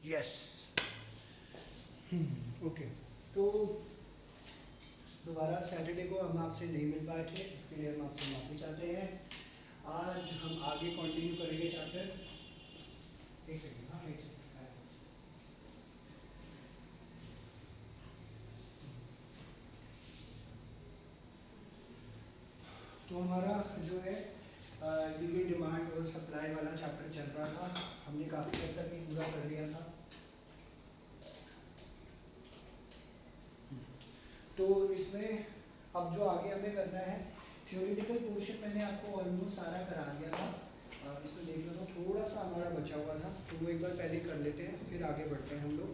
Yes. Okay, तो दोबारा Saturday को हम आपसे नहीं मिल पाए थे, इसके लिए हम आपसे माफ़ी चाहते हैं। आज हम आगे कंटिन्यू करेंगे चैप्टर। एक सेकेंड, हाँ एक सेकेंड। तो हमारा जो है लिक्विड डिमांड और सप्लाई वाला चैप्टर चल रहा था, हमने काफ़ी हद तक ये पूरा कर लिया था। तो इसमें अब जो आगे हमें करना है, थ्योरेटिकल पोर्शन मैंने आपको ऑलमोस्ट सारा करा दिया था। इसको देख लो, तो थोड़ा सा हमारा बचा हुआ था, तो वो एक बार पहले कर लेते हैं, फिर आगे बढ़ते हैं हम लोग।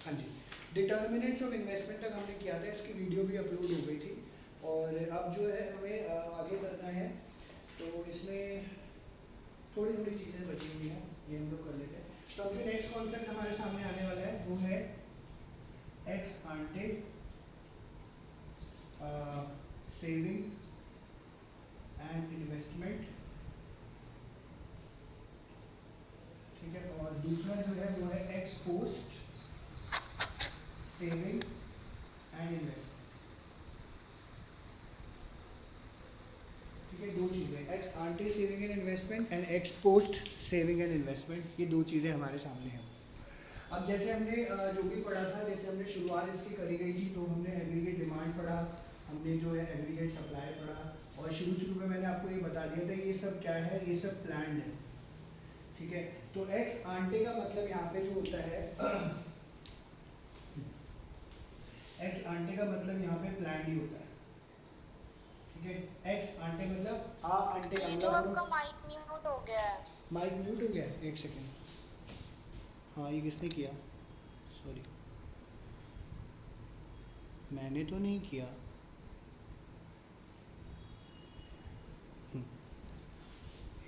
हाँ जी, डिटर्मिनेंट्स ऑफ इन्वेस्टमेंट तक हमने किया था, इसकी वीडियो भी अपलोड हो गई थी। और अब जो है हमें आगे करना है, तो इसमें थोड़ी थोड़ी चीज़ें बची हुई हैं, ये हम लोग कर लेते हैं। तो अब जो नेक्स्ट कॉन्सेप्ट हमारे सामने आने वाला है वो है ex ante saving and investment. ठीक है, और दूसरा जो है वो है ex post saving and investment. ठीक है, दो चीज़ें, ex ante saving and investment and ex post saving and investment, ये दो चीज़ें हमारे सामने हैं। अब जैसे हमने जो भी पढ़ा था, जैसे हमने शुरुआत इसकी करी गई थी, तो हमने एग्रीगेट डिमांड पढ़ा, हमने जो है एग्रीगेट सप्लाई पढ़ा, और शुरू में मैंने आपको ये बता दिया था ये सब क्या है, ये सब प्लान्ड है। ठीक है, तो एक्स आंटे का मतलब यहाँ पे जो होता है एक्स आंटे का मतलब यहाँ पे प्लान्ड ही होता है। ठीक है, एक्स आंटे मतलब आ आंटे ये जो आपका माइक म्यूट हो गया है। माइक म्यूट हो गया, एक सेकेंड। हाँ, ये किसने किया? सॉरी, मैंने तो नहीं किया।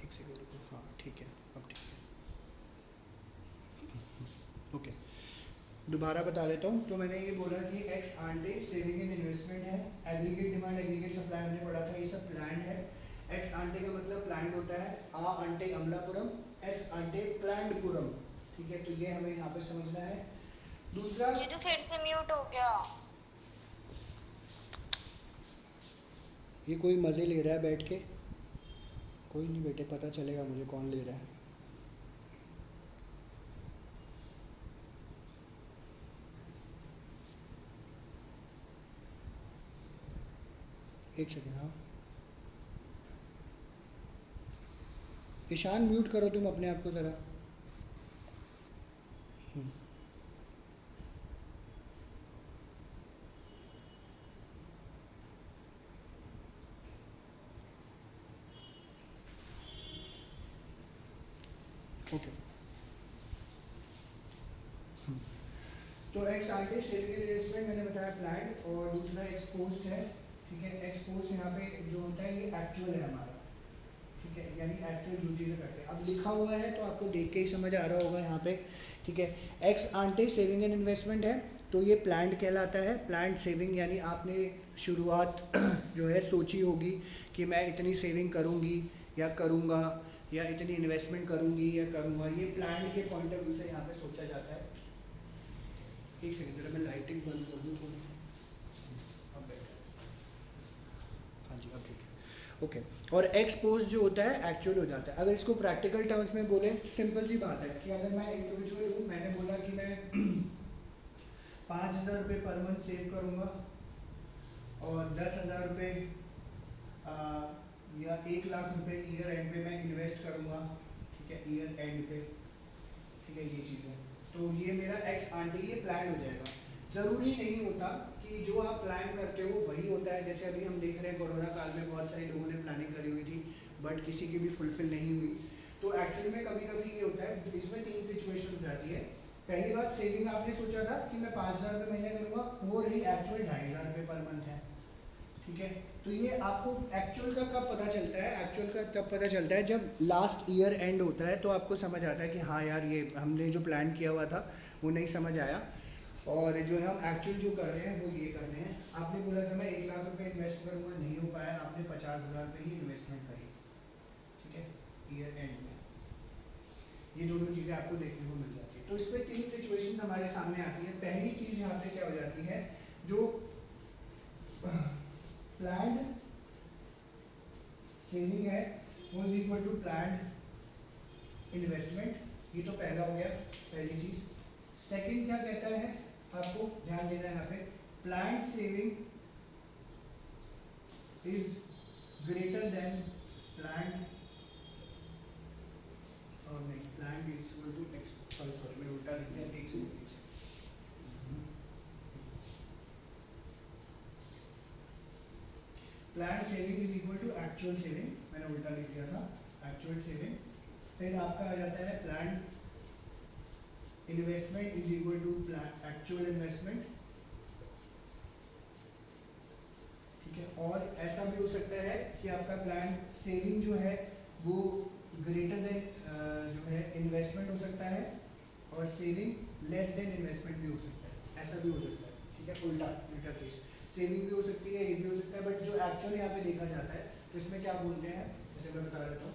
एक सेकेंड रुको, हाँ ठीक है, अब ठीक है। ओके, दोबारा बता देता हूँ। तो मैंने ये बोला कि x ante saving and investment है, एग्रीगेट डिमांड एग्रीगेट सप्लाई हमने पढ़ा था, ये सब प्लान है। एक्स आंटे का मतलब प्लान्ड होता है, आ आंटे अमलापुरम, एक्स आंटे प्लान्डपुरम। ठीक है, तो ये हमें यहाँ पे समझना है। दूसरा, ये जो फिर से म्यूट हो गया। ये कोई मज़े ले रहा है बैठ के? कोई नहीं बेटे, पता चलेगा मुझे कौन ले रहा है। एक सेकेंड, हाँ ईशान म्यूट करो तुम अपने आप को ज़रा। ओके, तो ex ante saving and investment मैंने बताया प्लान्ड, और दूसरा एक्स पोस्ट है। ठीक है, एक्स पोस्ट यहाँ पे जो होता है ये एक्चुअल है हमारा। ठीक है, यानी एक्चुअल जो चीज़ें करते हैं, अब लिखा हुआ है तो आपको देख के ही समझ आ रहा होगा यहाँ पे। ठीक है, ex ante saving and investment है, तो ये प्लान्ड कहलाता है। प्लान्ड सेविंग यानी आपने शुरुआत जो है सोची होगी कि मैं इतनी सेविंग करूँगी या करूँगा, या इतनी इन्वेस्टमेंट करूँगी या करूँगा, ये प्लान्ड के पॉइंट ऑफ व्यू से यहाँ पे सोचा जाता है। एक सेकंड जरा, मैं लाइटिंग बंद कर दूँ थोड़ी सी। अब बेटर, हाँ जी अब ठीक है। ओके, और एक्सपोज जो होता है एक्चुअल हो जाता है। अगर इसको प्रैक्टिकल टर्म्स में बोले तो सिंपल सी बात है कि अगर मैं इंडिविजुअल हूँ, मैंने बोला कि मैं 5,000 रुपये पर मंथ सेव करूँगा, और 10,000 रुपये या 1,00,000 रुपये ईयर एंड पे मैं इन्वेस्ट करूँगा। ठीक है, ईयर एंड पे। ठीक है, ये चीज़ें, तो ये मेरा एक्स आंटी ये प्लान हो जाएगा। ज़रूरी नहीं होता कि जो आप प्लान करते हो वही होता है। जैसे अभी हम देख रहे हैं कोरोना काल में बहुत सारे लोगों ने प्लानिंग करी हुई थी, बट किसी की भी फुलफिल नहीं हुई। तो एक्चुअली में कभी कभी ये होता है, इसमें 3 सिचुएशन हो जाती है। पहली बात, सेविंग आपने सोचा था कि मैं 5,000 रुपये महीने करूँगा, वो रही एक्चुअल 2,500 रुपये पर मंथ है। ठीक है, तो ये आपको एक्चुअल का कब पता चलता है? एक्चुअल का तब पता चलता है जब लास्ट ईयर एंड होता है, तो आपको समझ आता है कि हाँ यार ये हमने जो प्लान किया हुआ था वो नहीं समझ आया, और जो है हम एक्चुअल जो कर रहे हैं वो ये कर रहे हैं। आपने बोला था इन्वेस्ट करूँगा, नहीं हो पाया, आपने 50,000 पे ही इन्वेस्टमेंट करी, ठीक है, ईयर एंड में। ये दोनों चीज़ें आपको देखने को मिल जाती है। तो इसमें 3 सिचुएशंस हमारे सामने आती है। पहली चीज़ यहाँ पे क्या हो जाती है, जो प्लान्ड सेविंग है वो is equal to planned investment. ये तो पहला हो गया, पहली चीज़। सेकंड क्या कहता है, आपको ध्यान देना है यहाँ पे, planned saving is greater than planned, और नहीं, planned is equal to x, sorry मैं उल्टा लिख दिया, एक second. Planned saving is equal to actual saving, मैंने उल्टा लिख दिया था, एक्चुअल सेविंग। फिर आपका आ जाता है planned investment is equal to actual investment, ठीक है। और ऐसा भी हो सकता है कि आपका प्लान सेविंग जो है वो ग्रेटर देन जो है इन्वेस्टमेंट हो सकता है, और सेविंग लेस देन इन्वेस्टमेंट भी हो सकता है, ऐसा भी हो सकता है, ठीक है। उल्टा उल्टा केस, सेविंग भी हो सकती है, ये भी हो सकता है, बट जो एक्चुअल यहाँ पे देखा जाता है तो इसमें क्या बोलते हैं, जैसे मैं बता देता हूँ,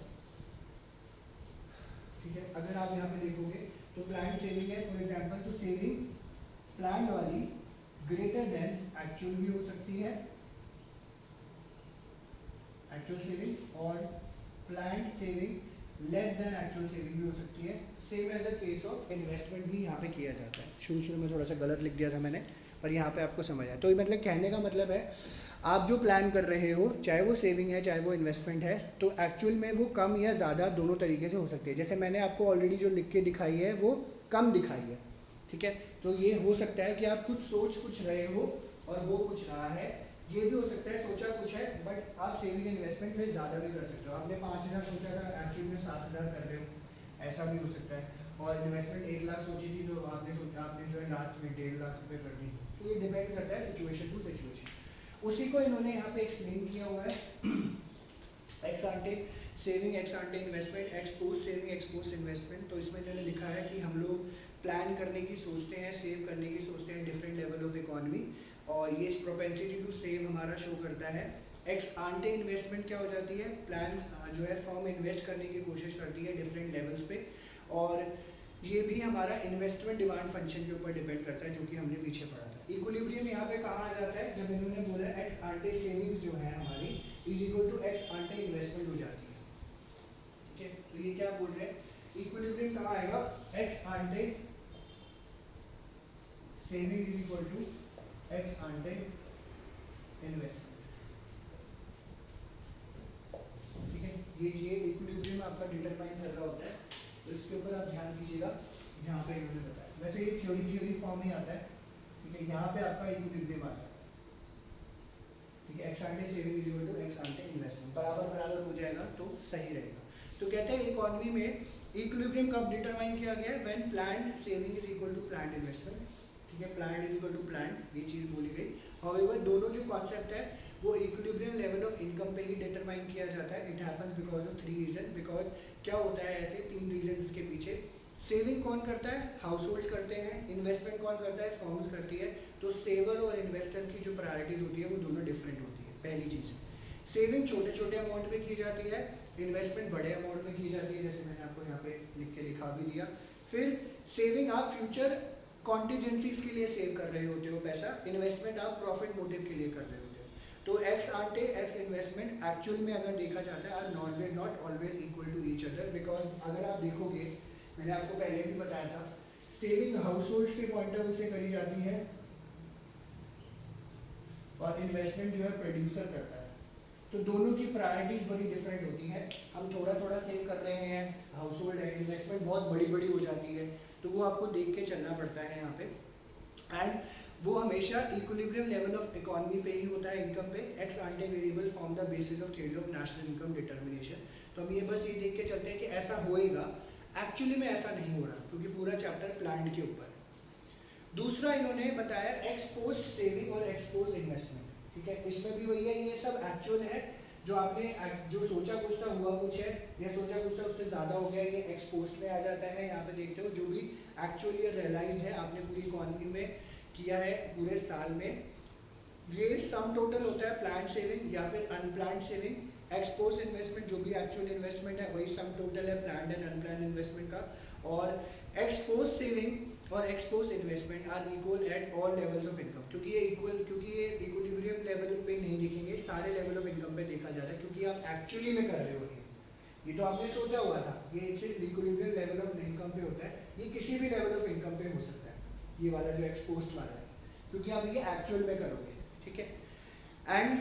ठीक है। अगर आप यहाँ पे देखोगे तो प्लान सेविंग है फॉर एग्जांपल, तो सेविंग प्लान वाली ग्रेटर देन एक्चुअल भी हो सकती है, एक्चुअल सेविंग, और plan saving less than actual saving भी हो सकती है। Same as a case of investment भी यहाँ पे किया जाता है। शुरू में थोड़ा सा गलत लिख दिया था मैंने, पर यहाँ पे आपको समझ आया। तो मतलब कहने का मतलब है, आप जो प्लान कर रहे हो, चाहे वो सेविंग है चाहे वो इन्वेस्टमेंट है, तो एक्चुअल में वो कम या ज़्यादा दोनों तरीके से हो सकती है। जैसे मैंने आपको ऑलरेडी जो लिख के दिखाई है वो कम दिखाई है, ठीक है। तो ये हो सकता है कि आप कुछ सोच कुछ रहे हो और वो कुछ रहा है, ये भी हो सकता है सोचा कुछ है, बट आप सेविंग इन्वेस्टमेंट फिर ज़्यादा भी कर सकते हो। आपने 5,000 सोचा था, एक्चुअल में 7,000 कर रहे हो, ऐसा भी हो सकता है। और इन्वेस्टमेंट 1 लाख सोची थी, तो आपने सोचा, आपने जो है लास्ट में 1.5 लाख रुपये कर दी। तो ये डिपेंड करता है सिचुएशन टू सिचुएशन। उसी को इन्होंने यहाँ पे एक्सप्लेन किया हुआ है, ex ante saving, ex ante investment, ex post saving, ex post investment. तो इसमें इन्होंने लिखा है कि हम लोग प्लान करने की सोचते हैं, सेव करने की सोचते हैं डिफरेंट लेवल ऑफ इकोनॉमी, और ये प्रोपेंसिटी टू सेव हमारा शो करता है। एक्स आंटे इन्वेस्टमेंट क्या हो जाती है, प्लान जो है फर्म इन्वेस्ट करने की कोशिश करती है डिफरेंट लेवल्स पे, और ये भी हमारा इन्वेस्टमेंट डिमांड फंक्शन के ऊपर डिपेंड करता है, जो कि हमने पीछे पढ़ा था। इक्विलिब्रियम यहाँ पे कहाँ आ जाता है, जब इन्होंने बोला एक्स आंटे सेविंग्स जो है हमारी is equal to ex ante investment हो जाती है, ठीक है। तो ये क्या बोल रहे हैं, इक्विलिब्रियम कहाँ आएगा, ex ante saving is equal to ex ante investment, ठीक है। ये चीज़ इक्विलिब्रियम आपका डिटरमाइन कर रहा होता है, तो इसके ऊपर आप ध्यान दीजिएगा। यहाँ पे इन्होंने बताया, वैसे ये थ्योरी फॉर्म ही आता है, ठीक है। यहाँ पे आपका इक्विलिब्रियम आता है, ठीक है। Ex ante saving is equal to ex ante investment, बराबर बराबर हो जाएगा तो सही रहेगा। तो कहते हैं इकोनॉमी में इक्विलिब्रियम कब डिटरमाइन किया गया है, when planned saving is equal to planned investment, ठीक है। Planned is equal to planned, ये चीज़ बोली गई। हाउएवर दोनों जो कॉन्सेप्ट है वो इक्विलिब्रियम लेवल ऑफ इनकम पे ही डिटरमाइन किया जाता है। It happens because of 3 reason. Because क्या होता है, ऐसे 3 रीजन इसके पीछे। सेविंग कौन करता है, हाउस होल्ड करते हैं। इन्वेस्टमेंट कौन करता है, फर्म्स करती है। तो सेवर और इन्वेस्टर की जो प्रायोरिटीज होती है वो दोनों डिफरेंट होती है, पहली चीज़। सेविंग छोटे छोटे अमाउंट में की जाती है, इन्वेस्टमेंट बड़े अमाउंट में की जाती है, जैसे मैंने आपको यहाँ पे लिख के लिखा भी दिया। फिर सेविंग आप फ्यूचर कॉन्टीजेंसीज के लिए सेव कर रहे होते हो पैसा, इन्वेस्टमेंट आप प्रॉफिट मोटिव के लिए कर रहे होते हो। तो ex ante ex investment actual में अगर देखा जाता है are not always equal to each other. Because अगर आप देखोगे, मैंने आपको पहले भी बताया था, सेविंग हाउस होल्ड के पॉइंट ऑफ व्यू से करी जाती है और इन्वेस्टमेंट जो है प्रोड्यूसर करता है। तो दोनों की प्रायोरिटीज बड़ी डिफरेंट होती है। हम थोड़ा थोड़ा सेव कर रहे हैं, हाउस होल्ड है, इन्वेस्टमेंट बहुत बड़ी बड़ी हो जाती है, तो वो आपको देख के चलना पड़ता है यहाँ पे। एंड वो हमेशा इक्विलिब्रियम लेवल ऑफ इकोनॉमी पे ही होता है, इनकम पे। Ex ante variable form the basis of theory of national income determination. तो हम ये बस ये देख के चलते हैं कि ऐसा होएगा, एक्चुअली में ऐसा नहीं हो रहा, क्योंकि पूरा चैप्टर प्लान्ड के ऊपर। दूसरा इन्होंने बताया एक्स पोस्ट सेविंग और एक्स पोस्ट इन्वेस्टमेंट, ठीक है। इसमें भी वही है, ये सब एक्चुअल है, जो आपने जो सोचा कुछ था हुआ कुछ है, या सोचा कुछ था उससे ज़्यादा हो गया, ये एक्स पोस्ट में आ जाता है। यहाँ पे देखते हो जो भी एक्चुअली रियलाइज है आपने पूरी इकोनॉमी में किया है पूरे साल में, ये सम टोटल होता है प्लान सेविंग या फिर अनप्लान्ड सेविंग। एक्सपोज इन्वेस्टमेंट जो भी एक्चुअल इन्वेस्टमेंट है वही सम टोटल है प्लान्ड एंड अनप्लान्ड इन्वेस्टमेंट का। और एक्सपोज सेविंग और ex post investment are equal at all levels of income, क्योंकि ये इक्विलिब्रियम लेवल पे नहीं देखेंगे, सारे लेवल ऑफ इनकम पे देखा जाता है, क्योंकि आप एक्चुअली में कर रहे हो। ये तो आपने सोचा हुआ था, ये सिर्फ इक्विलिब्रियम लेवल ऑफ इनकम पे होता है, ये किसी भी लेवल ऑफ इनकम पे हो सकता है ये वाला जो एक्सपोज्ड वाला है, क्योंकि आप ये एक्चुअल में करोगे, ठीक है। And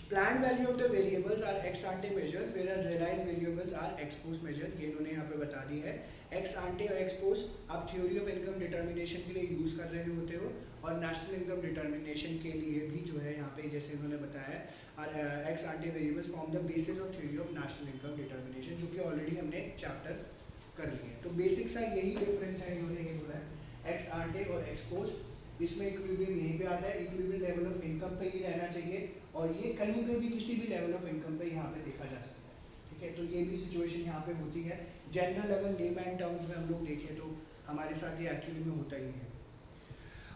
planned value of the variables are ex ante measures whereas realized variables are ex post measure। ये इन्होंने यहाँ पे बता दी है। ex ante और ex post आप थ्योरी ऑफ इनकम डिटर्मिनेशन के लिए यूज़ कर रहे होते हो, और नेशनल इनकम डिटर्मिनेशन के लिए भी जो है यहाँ पे जैसे इन्होंने बताया है ex ante variables form the basis of theory of national income determination, जो कि ऑलरेडी हमने चैप्टर कर लिए हैं। तो बेसिक सा यही डिफरेंस है, इन्होंने ये बोला है ex ante और ex post। इसमें इक्विलिब्रियम यहीं पे आता है, इक्विलिब्रियम लेवल ऑफ इनकम पे ही रहना चाहिए, और ये कहीं पे भी किसी भी लेवल ऑफ इनकम पे यहाँ पे देखा जा सकता है, ठीक है। तो ये भी सिचुएशन यहाँ पे होती है। जनरल अगर लेमैन टर्म्स में हम लोग देखें तो हमारे साथ ये एक्चुअली में होता ही है।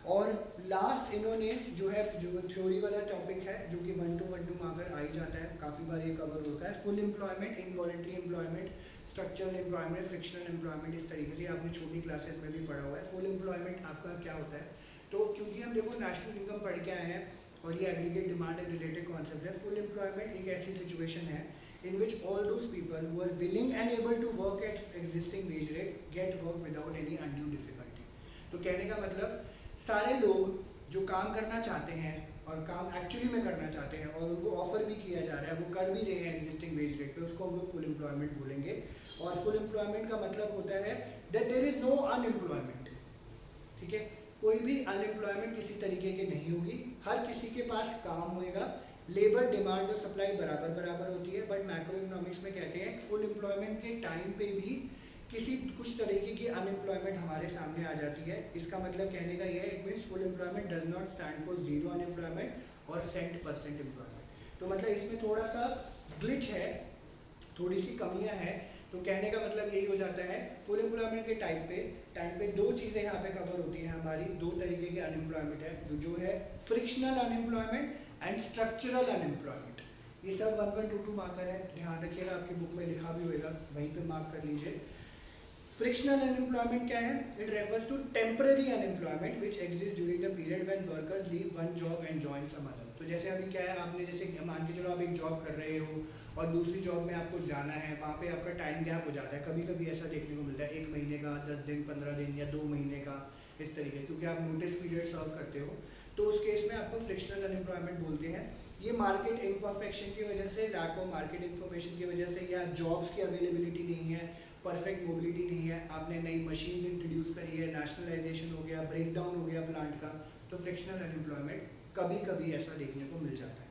और लास्ट इन्होंने जो है जो थ्योरी वाला टॉपिक है, जो कि 1 to 1 मार्कर आ ही जाता है, काफ़ी बार ये कवर होता है, full employment, involuntary employment, structural employment, frictional employment, इस तरीके से आपने छोटी क्लासेस में भी पढ़ा हुआ है। फुल एम्प्लॉयमेंट आपका क्या होता है, तो क्योंकि हम देखो नेशनल इनकम पढ़ के आए हैं और ये aggregate demand and related concept है। फुल एम्प्लॉयमेंट एक ऐसी सिचुएशन है in which all those people who are willing and able to work at existing wage rate get work without any undue difficulty. तो कहने का मतलब सारे लोग जो काम करना चाहते हैं और काम एक्चुअली में करना चाहते हैं और उनको ऑफर भी किया जा रहा है, वो कर भी रहे हैं एग्जिस्टिंग वेज रेट पे, उसको हम लोग फुल एम्प्लॉयमेंट बोलेंगे। और फुल एम्प्लॉयमेंट का मतलब होता है that there is no unemployment, ठीक है। कोई भी अनएम्प्लॉयमेंट किसी तरीके की नहीं होगी, हर किसी के पास काम होएगा, लेबर डिमांड और सप्लाई बराबर बराबर होती है। बट मैक्रो इकोनॉमिक्स में कहते हैं फुल एम्प्लॉयमेंट के टाइम पे भी किसी कुछ तरीके की अनएम्प्लॉयमेंट हमारे सामने आ जाती है। इसका मतलब कहने का यह है, it means full employment does not stand for zero unemployment और 100% एम्प्लॉयमेंट। तो मतलब इसमें थोड़ा सा ग्लिच है, थोड़ी सी कमियां हैं। तो कहने का मतलब यही हो जाता है, फुल एम्प्लॉयमेंट के टाइम पे दो चीज़ें यहाँ पे कवर होती हैं हमारी, दो तरीके के अनएम्प्लॉयमेंट है, जो है frictional unemployment and structural unemployment. ये सब 1-2 मार्कर है, ध्यान रखिएगा, आपकी बुक में लिखा भी होगा, वहीं पे मार्क कर लीजिए। फ्रिक्शनल अनएम्प्लॉयमेंट क्या है, it refers to temporary unemployment which exist during the period when workers leave one job and join some other. तो जैसे अभी क्या है, आपने जैसे मान के चलो आप एक जॉब कर रहे हो और दूसरी जॉब में आपको जाना है, वहाँ पे आपका टाइम गैप हो जाता है, कभी कभी ऐसा देखने को मिलता है 1 महीने का, 10 दिन, 15 दिन या 2 महीने का, इस तरीके, क्योंकि आप नोटिस पीरियड सर्व करते हो। तो उस केस में आपको फ्रिक्शनल अनएम्प्लॉयमेंट बोलते हैं। ये मार्केट इम्परफेक्शन की वजह से, लैक ऑफ मार्केट इन्फॉर्मेशन की वजह से, या जॉब्स की अवेलेबिलिटी नहीं है, परफेक्ट मोबिलिटी नहीं है, आपने नई मशीन इंट्रोड्यूस करी है, नेशनलाइजेशन हो गया, ब्रेकडाउन हो गया प्लांट का, तो फ्रिक्शनल अनएम्प्लॉयमेंट कभी कभी ऐसा देखने को मिल जाता है।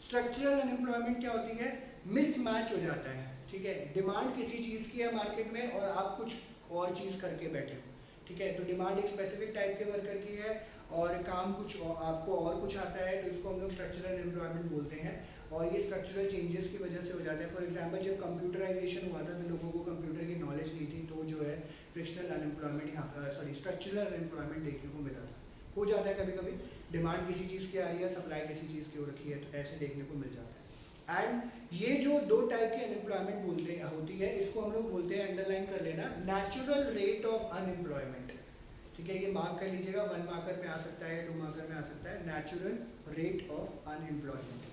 स्ट्रक्चरल अनएम्प्लॉयमेंट क्या होती है, मिसमैच हो जाता है, ठीक है। डिमांड किसी चीज़ की है मार्केट में और आप कुछ और चीज़ करके बैठे हो, ठीक है। तो डिमांड एक स्पेसिफिक टाइप के वर्कर की है और काम कुछ आपको और कुछ आता है, तो इसको हम लोग स्ट्रक्चरल अनएम्प्लॉयमेंट बोलते हैं। और ये स्ट्रक्चरल चेंजेस की वजह से हो जाता है। फॉर एग्जांपल जब कंप्यूटराइजेशन हुआ था तो लोगों को कंप्यूटर की नॉलेज नहीं थी, तो जो है फ्रिक्शनल अनएम्प्लॉयमेंट यहाँ स्ट्रक्चरल अनएम्प्लॉयमेंट देखने को मिला था। हो जाता है कभी कभी, डिमांड किसी चीज़ की आ रही है, सप्लाई किसी चीज़ की हो रखी है, तो ऐसे देखने को मिल जाता है। एंड ये जो दो टाइप की अनएम्प्लॉयमेंट बोलते होती है, इसको हम लोग बोलते हैं, अंडरलाइन कर लेना, नेचुरल रेट ऑफ अनएम्प्लॉयमेंट, ठीक है। ये मार्क कर लीजिएगा, 1 मार्कर में आ सकता है, 2 मार्कर में आ सकता है, नेचुरल रेट ऑफ अनएम्प्लॉयमेंट,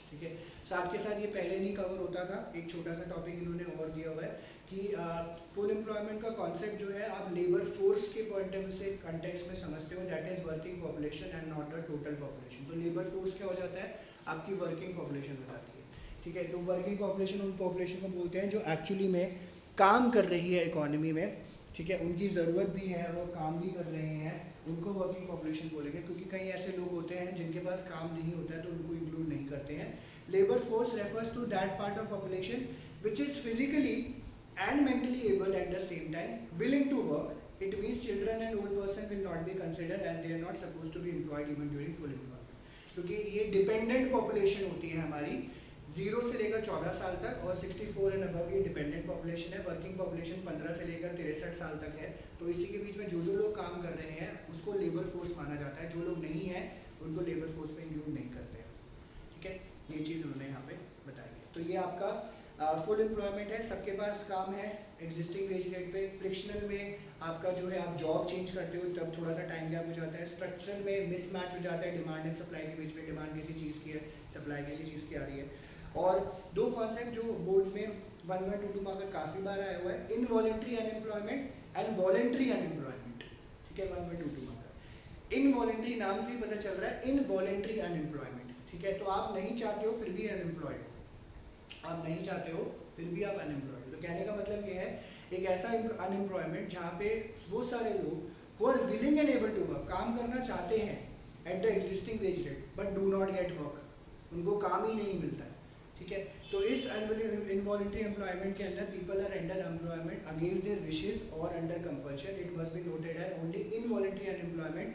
ठीक है। साथ के साथ ये पहले नहीं कवर होता था, एक छोटा सा टॉपिक इन्होंने और दिया हुआ है कि फुल एम्प्लॉयमेंट का कॉन्सेप्ट जो है आप लेबर फोर्स के पॉइंट ऑफ व्यू से कंटेक्स्ट में समझते हो, that is working population and not the total population. तो लेबर फोर्स क्या हो जाता है, आपकी वर्किंग पॉपुलेशन बताती है, ठीक है। तो वर्किंग पॉपुलेशन उन पॉपुलेशन को बोलते हैं जो एक्चुअली में काम कर रही है इकोनॉमी में, ठीक है, उनकी ज़रूरत भी है, वो काम भी कर रहे हैं, उनको वर्किंग पॉपुलेशन बोलेंगे। क्योंकि कई ऐसे लोग होते हैं जिनके पास काम नहीं होता है तो उनको इंक्लूड नहीं करते हैं। Labour force refers to that part of population which is physically and mentally able at the same time willing to work. It means children and old person will not be considered as they are not suppose to be employed even during full employment. क्योंकि ये dependent population होती है हमारी, 0 से लेकर 14 साल तक, और 64 एंड अबव ये डिपेंडेंट पॉपुलेशन है। वर्किंग पॉपुलेशन 15 से लेकर 63 साल तक है। तो इसी के बीच में जो लोग काम कर रहे हैं उसको लेबर फोर्स माना जाता है, जो लोग नहीं हैं उनको लेबर फोर्स में इंक्लूड नहीं करते हैं, ठीक है। ये चीज़ उन्होंने यहाँ पे बताई है। तो ये आपका फुल एम्प्लॉयमेंट है, सबके पास काम है एग्जिस्टिंग वेज रेट पे। फ्रिक्शनल में आपका जो है आप जॉब चेंज करते हो तब थोड़ा सा टाइम गैप हो जाता है। स्ट्रक्चरल में मिसमैच हो जाता है डिमांड एंड सप्लाई के बीच में, डिमांड किसी चीज़ की है, सप्लाई किसी चीज़ की आ रही है। और दो कॉन्सेप्ट जो बोर्ड में 1122 मार्कर काफ़ी बार आया हुआ है, involuntary unemployment and voluntary unemployment, ठीक है। 1122 मार्कर इनवॉलेंट्री नाम से ही पता चल रहा है, इनवॉलेंट्री अनएम्प्लॉयमेंट, ठीक है। तो आप नहीं चाहते हो फिर भी अनएम्प्लॉयड हो, आप नहीं चाहते हो फिर भी आप अनएम्प्लॉयड। तो कहने का मतलब ये है एक ऐसा अनएम्प्लॉयमेंट जहाँ पे वो सारे लोग who are willing and able to work, काम करना चाहते हैं at the existing wage rate but do not get work, उनको काम ही नहीं मिलता है, ठीक है। तो इस इनवॉलंटरी एम्प्लॉयमेंट के अंदर people are under employment against their wishes और under compulsion. It must be noted that only involuntary unemployment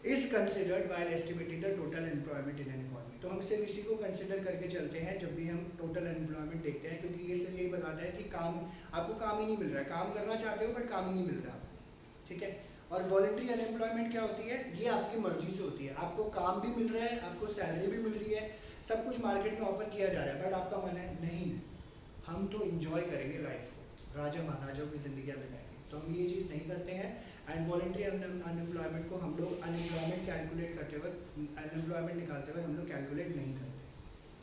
is considered while estimating the total employment in an economy. तो हम सिर्फ इसी को कंसिडर करके चलते हैं जब भी हम टोटल एम्प्लॉयमेंट देखते हैं, क्योंकि ये सिर्फ यही बताता है कि काम, आपको काम ही नहीं मिल रहा है, काम करना चाहते हो बट काम ही नहीं मिल रहा, ठीक है। और वॉलंटरी अनएम्प्लॉयमेंट क्या होती है, ये आपकी मर्जी से होती है, आपको काम भी मिल रहा है, आपको सैलरी भी मिल रही है, सब कुछ मार्केट में ऑफर किया जा रहा है, बट आपका मन है नहीं हम तो इंजॉय करेंगे लाइफ को, राजा महाराजाओं की जिंदगी बिताएंगे, तो हम ये चीज़ नहीं करते हैं। एंड वॉलंटरी अनएम्प्लॉयमेंट को हम लोग अनएम्प्लॉयमेंट कैलकुलेट करते वक्त, अनएम्प्लॉयमेंट निकालते वक्त हम लोग कैलकुलेट नहीं करते,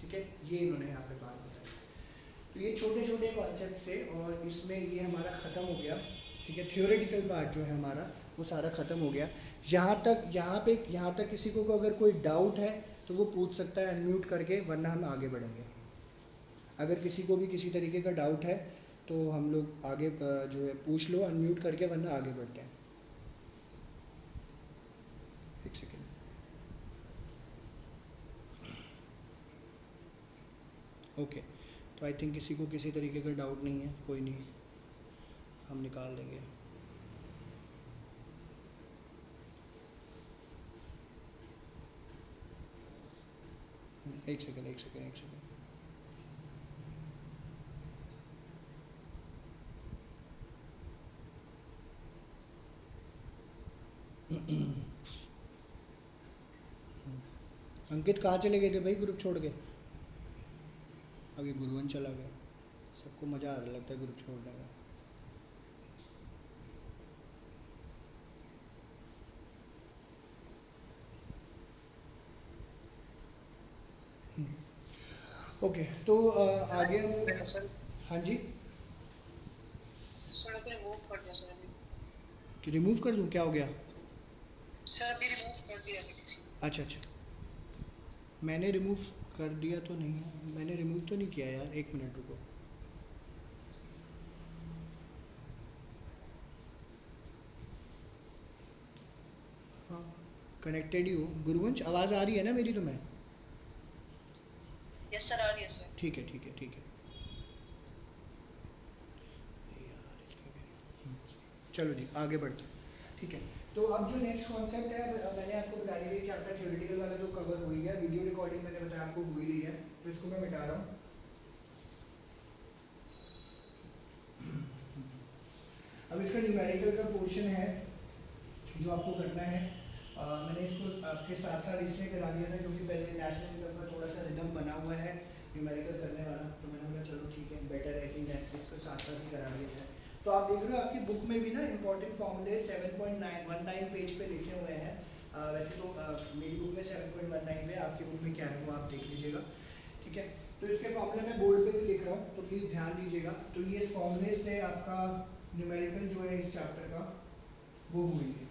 ठीक है। ये इन्होंने यहाँ पे बात बताई। तो ये छोटे छोटे कॉन्सेप्ट से, और इसमें ये हमारा ख़त्म हो गया, ठीक है। थियोरेटिकल पार्ट जो है हमारा वो सारा ख़त्म हो गया। यहाँ तक किसी को अगर कोई डाउट है तो वो पूछ सकता है अनम्यूट करके, वरना हम आगे बढ़ेंगे। अगर किसी को भी किसी तरीके का डाउट है तो हम लोग आगे जो है पूछ लो अनम्यूट करके, वरना आगे बढ़ते हैं। एक सेकेंड। ओके, तो आई थिंक किसी को किसी तरीके का डाउट नहीं है, कोई नहीं, हम निकाल देंगे। एक सेकेंड। अंकित कहाँ चले गए थे भाई ग्रुप छोड़ के? अभी गुरुवंश चला गया, सबको मज़ा आ रहा लगता है ग्रुप छोड़ने में। ओके, तो आगे हम, सर हाँ जी, सर को रिमूव कर दिया सर अभी। कि रिमूव कर दूँ, क्या हो गया? सर अभी रिमूव कर दिया अभी। अच्छा, मैंने रिमूव कर दिया तो नहीं है, मैंने रिमूव तो नहीं किया यार, एक मिनट रुको। हाँ, कनेक्टेड ही हो। गुरुवंश आवाज़ आ रही है ना मेरी तुम्हें? यस सर, आ रही है सर। ठीक है। चलो जी आगे बढ़ते हैं, ठीक है। तो अब जो नेक्स्ट कॉन्सेप्ट है, मैंने आपको बता दिया ये चैप्टर थ्योरेटिकल वाला जो कवर हुई है, वीडियो रिकॉर्डिंग मैंने बताया आपको हुई रही है, तो इसको मैं मिटा रहा हूँ। अब इसका न्यूमेरिकल का पोर्शन है जो आपको करना है। मैंने इसको आपके साथ साथ इसलिए करा दिया था क्योंकि पहले नेशनल इनकम का थोड़ा सा रिदम बना हुआ है न्यूमेरिकल करने वाला, तो मैंने बोला चलो ठीक है, बेटर है कि इसको साथ साथ ही करा दिया जाए। तो आप देख रहे हो आपकी बुक में भी ना इंपॉर्टेंट फॉर्मूले 7.19 पेज पे लिखे हुए हैं। वैसे तो मेरी बुक में 7.19 पे, आपकी बुक में क्या है वो आप देख लीजिएगा, ठीक है। तो इसके फॉर्मूले मैं बोर्ड पे भी लिख रहा हूँ, तो प्लीज़ ध्यान दीजिएगा। तो ये इस फॉर्मूले से आपका न्यूमेरिकल जो है इस चैप्टर का वो हुई है,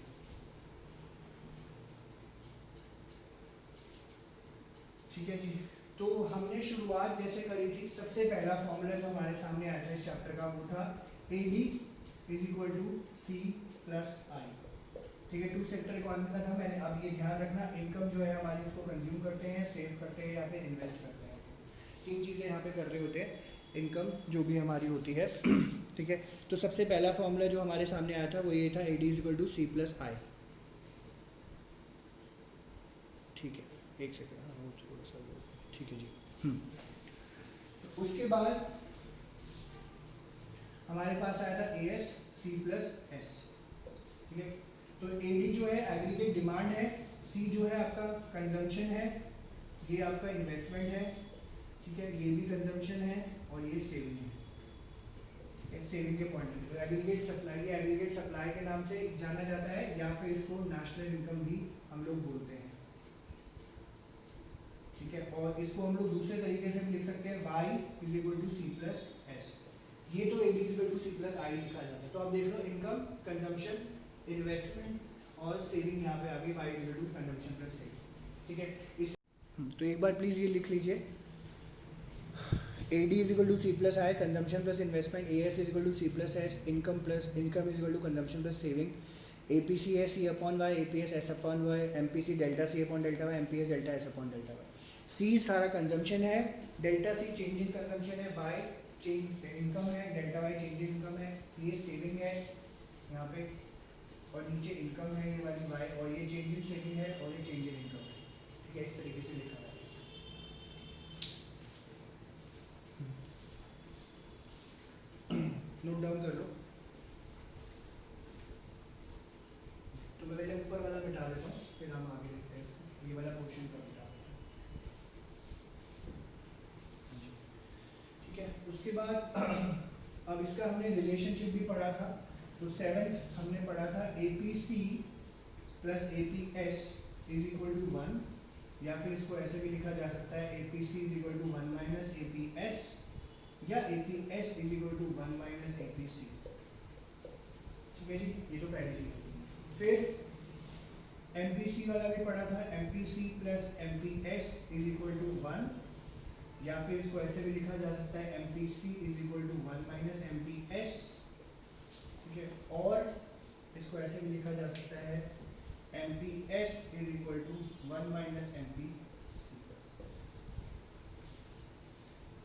ठीक है जी। तो हमने शुरुआत जैसे करी थी, सबसे पहला फॉर्मूला जो हमारे सामने आया था इस चैप्टर का वो था AD is equal to C plus I, ठीक है। टू सेक्टर इकोनॉमी का था। मैंने अब ये ध्यान रखना, इनकम जो है हमारी उसको कंज्यूम करते हैं, सेव करते हैं या फिर इन्वेस्ट करते हैं, तीन चीज़ें यहाँ पे कर रहे होते हैं, इनकम जो भी हमारी होती है, ठीक है। तो सबसे पहला फॉर्मूला जो हमारे सामने आया था वो ये था AD is equal to C plus I, ठीक है। एक सेकेंड, हाँ थोड़ा सा, ठीक है जी। उसके बाद हमारे पास आया था AS C प्लस S, ठीक है। तो AD जो है एग्रीगेट डिमांड है, सी जो है आपका कंजम्पशन है, ये आपका इन्वेस्टमेंट है, ठीक है, ये भी कंजम्पशन है और ये सेविंग है, ठीक है, सेविंग के पॉइंट। एग्रीगेट सप्लाई, ये एग्रीगेट सप्लाई के नाम से जाना जाता है या फिर इसको नेशनल इनकम भी हम लोग बोलते हैं, ठीक है। और इसको हम लोग दूसरे तरीके से भी लिख सकते हैं, y is equal to C plus S. ये तो A D is equal to C plus I लिखा जाता है। तो आप देख लो इनकम, कंजम्पशन, इन्वेस्टमेंट और सेविंग यहाँ पे आ गई, y is equal to consumption plus saving, ठीक है। इस तो एक बार प्लीज़ ये लिख लीजिए, A D is equal to C plus I, consumption plus investment, A S is equal to C plus S, income is equal to consumption plus saving, A P C S C upon Y, A P S S upon Y, M P C delta C upon delta Y, M P S delta S upon delta Y. C सारा consumption है, delta C change in consumption है, Y change income है, delta Y change in income है, ये saving है यहाँ पे, और नीचे इनकम है ये वाली वाई, और ये चेंज इन सेविंग है और ये चेंज इन इनकम है, ठीक है। इस तरीके से लिखा है। नोट डाउन कर लो। तो मैं पहले ऊपर वाला मिटा देता हूँ, फिर हम आगे लिखते हैं इसको, ये वाला पोर्शन का मिटा देता हूँ, ठीक है। उसके बाद अब इसका हमने रिलेशनशिप भी पढ़ा था, तो 7th हमने पढ़ा था A P C plus A P S is equal to 1, या फिर इसको ऐसे भी लिखा जा सकता है, A P C is equal to 1 minus A P S, या A P S is equal to 1 minus A P C, ठीक है जी। ये तो पहली चीज होगी। फिर एम पी सी वाला भी पढ़ा था, M P C plus M P S is equal to 1, या फिर इसको ऐसे भी लिखा जा सकता है, M P C is equal to 1 minus M P S, ठीक है। और इसको ऐसे भी लिखा जा सकता है, M P S is equal to 1 minus M P C,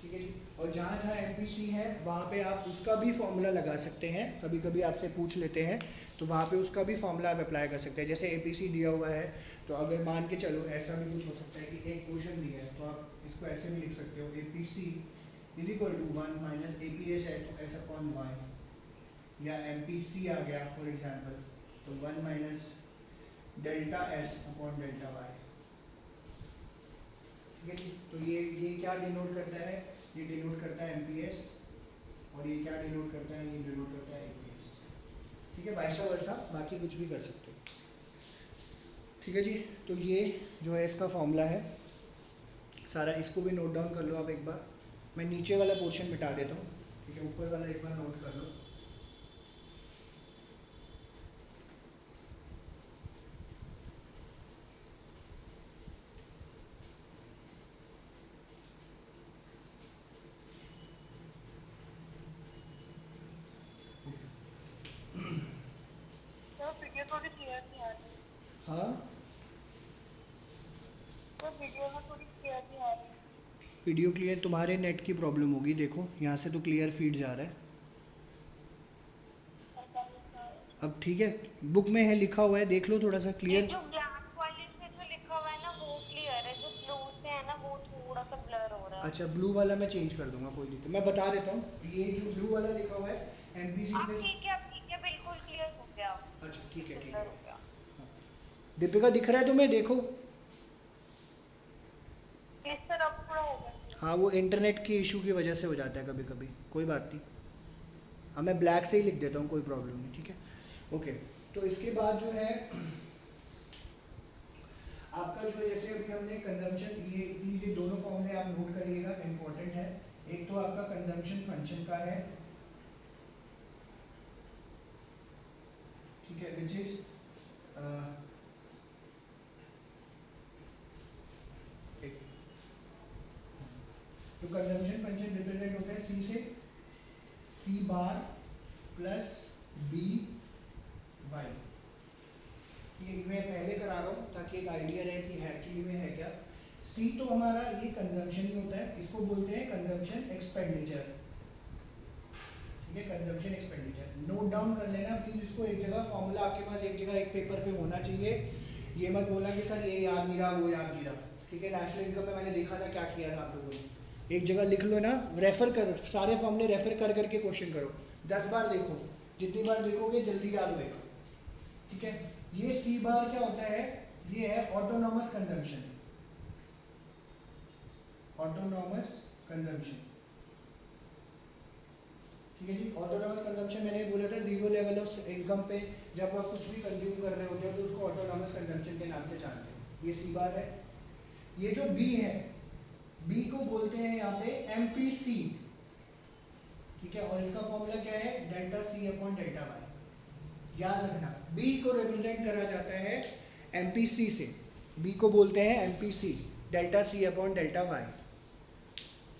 ठीक है जी। और जहाँ जहाँ एम पी सी है वहाँ पे आप उसका भी फॉर्मूला लगा सकते हैं, कभी कभी आपसे पूछ लेते हैं, तो वहाँ पे उसका भी फॉर्मूला आप अप्लाई कर सकते हैं। जैसे ए पी सी दिया हुआ है, तो अगर मान के चलो ऐसा भी कुछ हो सकता है कि एक क्वेश्चन दिया है, तो आप इसको ऐसे भी लिख सकते हो, A P C is equal to 1 minus A P S है तो एस अपॉन वाई, या एम पी सी आ गया फॉर एग्जाम्पल, तो 1 minus delta S upon delta Y, ठीक है जी। तो ये क्या डिनोट करता है, ये डिनोट करता है एम पी एस, और ये क्या डिनोट करता है, ये डिनोट करता है ए पी एस, ठीक है। वाइस वर्सा बाकी कुछ भी कर सकते हो, ठीक है जी। तो ये जो है इसका फॉर्मूला है सारा, इसको भी नोट डाउन कर लो आप एक बार। मैं नीचे वाला पोर्शन मिटा देता हूँ, ठीक है, ऊपर वाला एक बार नोट कर लो। तो वीडियो थोड़ी क्लियर नहीं आ रही, हाँ, तो वीडियो में थोड़ी क्लियर नहीं आ रही। वीडियो क्लियर, तुम्हारे नेट की प्रॉब्लम होगी, देखो यहाँ से तो क्लियर फीड जा रहा है। अब ठीक है, बुक में है लिखा हुआ है, देख लो थोड़ा सा ये क्लियर। जो ब्लैक वाले से जो लिखा हुआ है ना वो क्लियर है, जो ब्लू से है ना वो थोड़ा सा ब्लर हो रहा है। अच्छा, ब्लू वाला मैं चेंज कर दूंगा, कोई दिक्कत, मैं बता देता हूँ। ये जो ब्लू वाला लिखा हुआ है एम पी सी अब प्लस, ठीक है बिल्कुल क्लियर हो गया। अच्छा ठीक है, ठीक क्लियर है। हो गया। दीपिका दिख रहा है तुम्हें, देखो। इस तरफ थोड़ा हो गया। हाँ, वो इंटरनेट की इशू की वजह से हो जाता है कभी कभी, कोई बात नहीं। हाँ, मैं ब्लैक से ही लिख देता हूँ, कोई प्रॉब्लम नहीं, ठीक है, ओके। तो इसके बाद जो है आपका जो है, जैसे अभी हमने कंजम्पशन, ये प्लीज़ ये दोनों फॉर्मूले आप नोट करिएगा, इम्पोर्टेंट है। एक तो आपका कंजम्पशन फंक्शन का है, ठीक है, विच इज तो कंजम्पशन फंक्शन रिप्रेजेंट होता है सी से, सी बार प्लस बी वाई। ये मैं पहले करा रहा हूँ ताकि एक आइडिया रहे कि एक्चुअली में है क्या। सी तो हमारा ये कंजम्पशन ही होता है, इसको बोलते हैं कंजम्पशन एक्सपेंडिचर, ठीक है, कंजम्पशन एक्सपेंडिचर। नोट डाउन कर लेना प्लीज इसको, एक जगह फॉर्मूला आपके पास एक जगह एक पेपर पे होना चाहिए। ये मत बोलना कि सर ये याद नहीं रहा, वो याद नहीं रहा, ठीक है। नेशनल इनकम में मैंने देखा था क्या किया था आप लोगों ने, एक जगह लिख लो ना, रेफर करो, सारे फॉर्मूले रेफर कर करके क्वेश्चन करो, 10 बार देखो, जितनी बार देखोगे जल्दी याद होएगा, ठीक है। ये सी बार क्या होता है, ये है ऑटोनॉमस कंजम्पशन, ऑटोनॉमस कंजम्पशन। ठीक है जी, ऑटोनॉमस कंजम्पशन मैंने बोला था जीरो लेवल ऑफ इनकम पे जब आप कुछ भी कंज्यूम कर रहे होते हो तो उसको ऑटोनॉमस कंजम्पशन के नाम से जानते हैं। ये सी बार है। ये जो बी है, बी को बोलते हैं यहाँ पे एमपीसी। ठीक है, और इसका फॉर्मूला क्या है, delta C upon delta Y. याद रखना, बी को रिप्रेजेंट करा जाता है एमपीसी से, बी को बोलते हैं MPC, delta C upon delta Y.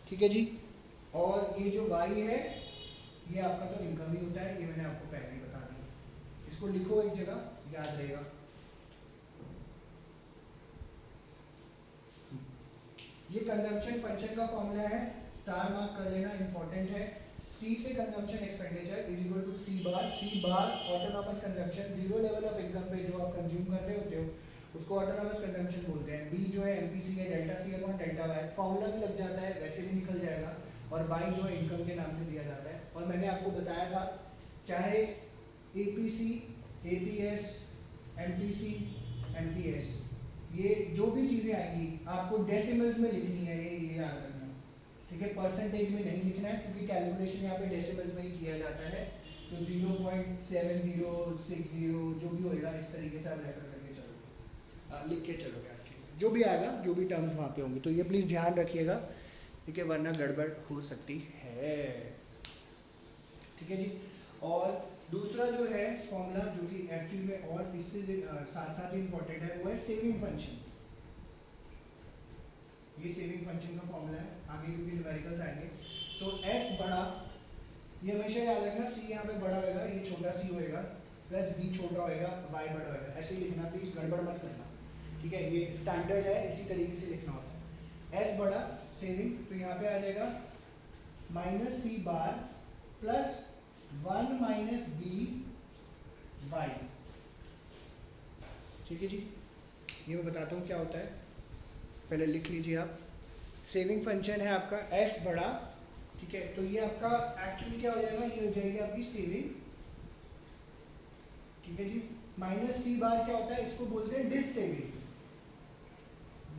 ठीक है जी, और ये जो वाई है ये आपका तो इनकम ही होता है, ये मैंने आपको पहले ही बता दिया। इसको लिखो एक जगह, याद रहेगा। ये कंजम्पशन फंक्शन का फॉर्मूला है, स्टार मार्क कर लेना, इंपॉर्टेंट है। सी से consumption expenditure is equal to C bar autonomous consumption, zero level of income पे जो आप कंज्यूम कर रहे होते हो उसको ऑटोनॉमस कंजम्पशन बोलते हैं। बी जो है एमपीसी है, delta C upon delta Y, formula भी लग जाता है, वैसे भी निकल जाएगा, और वाई जो है इनकम के नाम से दिया जाता है। और मैंने आपको बताया था चाहे एपीसी, एपीएस, एमपीसी, एमपीएस, ये जो भी चीज़ें आएंगी आपको डेसिमल्स में लिखनी है, ये याद रखना। ठीक है, परसेंटेज में नहीं लिखना है क्योंकि कैलकुलेशन यहाँ पे डेसिमल्स में ही किया जाता है। तो 0.7060 जो भी होएगा इस तरीके से आप रेफर करके चलोगे, लिख के चलोगे, आपके जो भी आएगा, जो भी टर्म्स वहाँ पे होंगे, तो ये प्लीज़ ध्यान रखिएगा, ठीक है, वरना गड़बड़ हो सकती है। ठीक है जी, और दूसरा जो है फॉर्मूला जो कि एक्चुअली में और इससे साथ साथ ही इंपॉर्टेंट है, वो है सेविंग फंक्शन। ये सेविंग फंक्शन का फॉर्मूला है, आगे क्योंकि न्यूमेरिकल्स आएंगे। तो एस बड़ा, ये हमेशा याद रखना, सी यहाँ पे बड़ा होगा, ये छोटा सी होएगा, प्लस बी छोटा होएगा, वाई बड़ा होएगा, ऐसे ही लिखना, प्लीज गड़बड़ मत करना। ठीक है, ये स्टैंडर्ड है, इसी तरीके से लिखना होता है। एस बड़ा सेविंग, तो यहाँ पे आ जाएगा माइनस सी बार प्लस 1 माइनस बी वाई। ठीक है जी, ये मैं बताता हूँ क्या होता है, पहले लिख लीजिए आप। सेविंग फंक्शन है आपका एस बड़ा, ठीक है, तो ये आपका एक्चुअली क्या हो जाएगा, ये हो जाएगी आपकी सेविंग। ठीक है जी, माइनस सी बार क्या होता है, इसको बोलते हैं डिस सेविंग,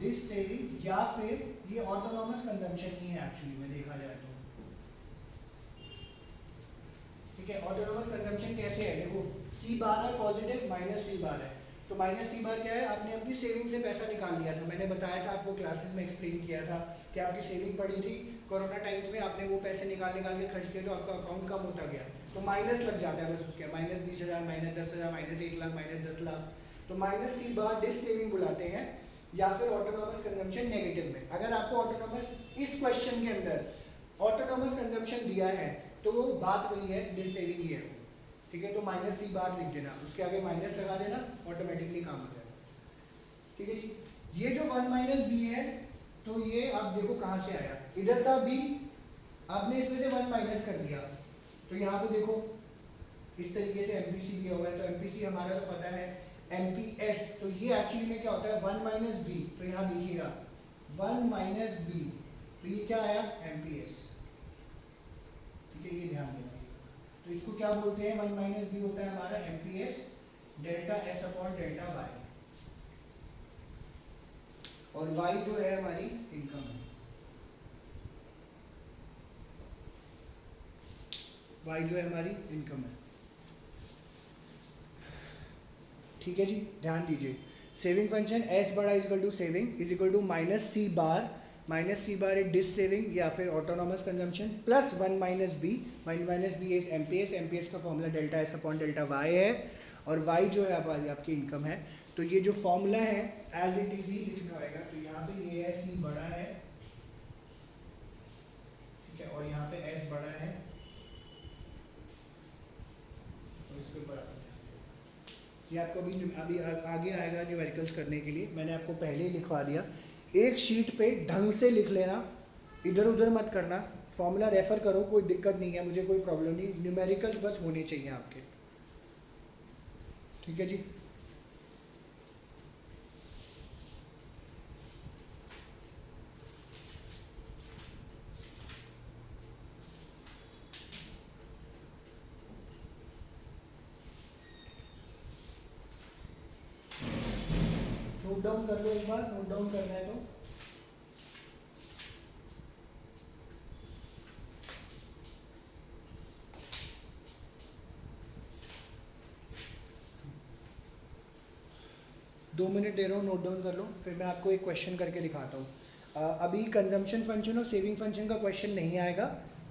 डिस सेविंग, या फिर ये ऑटोनॉमस कंजम्पशन ही है एक्चुअली में देखा जाए तो। ठीक है, ऑटोनॉमस कंजम्पशन कैसे है, देखो सी बार है पॉजिटिव, माइनस सी बार है, तो माइनस सी बार क्या है, आपने अपनी सेविंग से पैसा निकाल लिया था। मैंने बताया था आपको, क्लासेस में एक्सप्लेन किया था कि आपकी सेविंग पड़ी थी, कोरोना टाइम्स में आपने वो पैसे निकाल के खर्च किए तो आपका अकाउंट कम होता गया, तो माइनस लग जाता है बस उसके, minus 20,000, minus 10,000, minus 1 lakh, minus 10 lakh. तो माइनस सी बार डिस सेविंग बुलाते हैं, या फिर ऑटोनॉमस कंजम्पशन नेगेटिव में। अगर आपको ऑटोनॉमस इस क्वेश्चन के अंदर ऑटोनॉमस कंजम्पशन दिया है तो वो बात वही है, डिस सेविंग ही है। ठीक है, तो माइनस सी बार लिख देना, उसके आगे माइनस लगा देना, ऑटोमेटिकली काम हो जाएगा। ठीक है जी, ये जो 1 माइनस बी है, तो ये आप देखो कहाँ से आया, इधर था बी, आपने इसमें से 1 माइनस कर दिया, तो यहाँ पे देखो इस तरीके से एमपीसी दिया हुआ है, तो एमपीसी हमारा तो पता है एमपीएस, तो ये एक्चुअली में क्या होता है 1 माइनस बी, तो यहाँ देखिएगा 1 माइनस बी, तो ये क्या आया एमपीएस। ठीक है, ये ध्यान देना, तो इसको क्या बोलते हैं, 1 माइनस बी होता है हमारा MPS, delta S upon delta Y, और वाई जो है हमारी इनकम है, वाई जो है हमारी इनकम है। ठीक है जी, ध्यान दीजिए, सेविंग फंक्शन एस बड़ा is equal to saving is equal to minus C bar is dissaving या फिर autonomous consumption, plus 1 minus B, 1 minus B is MPS, MPS का formula delta S upon delta Y है, और Y जो है आपकी income है। तो ये जो फॉर्मूला है एज इट इज ही लिखना होगा, तो यहाँ पे ये है सी बड़ा है, ठीक है, और यहाँ पे एस बड़ा है, तो इसके ऊपर ये आपको अभी आगे आएगा न्यूमेरिकल्स करने के लिए, मैंने आपको पहले ही लिखवा दिया। एक शीट पे ढंग से लिख लेना, इधर उधर मत करना, फॉर्मूला रेफर करो, कोई दिक्कत नहीं है, मुझे कोई प्रॉब्लम नहीं, न्यूमेरिकल्स बस होने चाहिए आपके। ठीक है जी, डाउन कर लो एक बार, नोट डाउन करना है तो। दो मिनट दे रहा हूँ, नोट डाउन कर लो, फिर मैं आपको एक क्वेश्चन करके दिखाता हूँ। अभी कंजम्पशन फंक्शन और सेविंग फंक्शन का क्वेश्चन नहीं आएगा,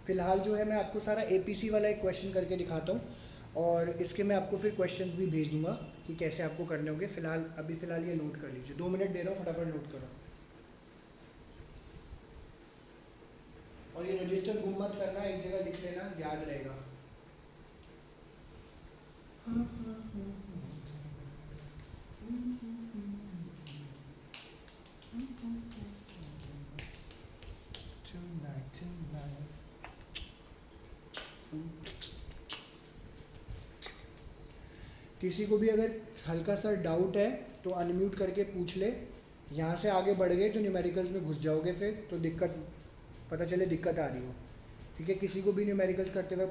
फिलहाल जो है मैं आपको सारा एपीसी वाला एक क्वेश्चन करके दिखाता हूँ, और इसके मैं आपको फिर क्वेश्चंस भी भेज दूंगा कि कैसे आपको करने होंगे। फिलहाल ये नोट कर लीजिए, 2 मिनट दे रहा हूँ, फटाफट नोट करो। और ये रजिस्टर गुम मत करना, एक जगह लिख लेना, याद रहेगा। किसी को भी अगर हल्का सा डाउट है तो अनम्यूट करके पूछ ले। यहाँ से आगे बढ़ गए तो न्यूमेरिकल्स में घुस जाओगे, फिर तो दिक्कत, पता चले दिक्कत आ रही हो। ठीक है, किसी को भी न्यूमेरिकल्स करते हुए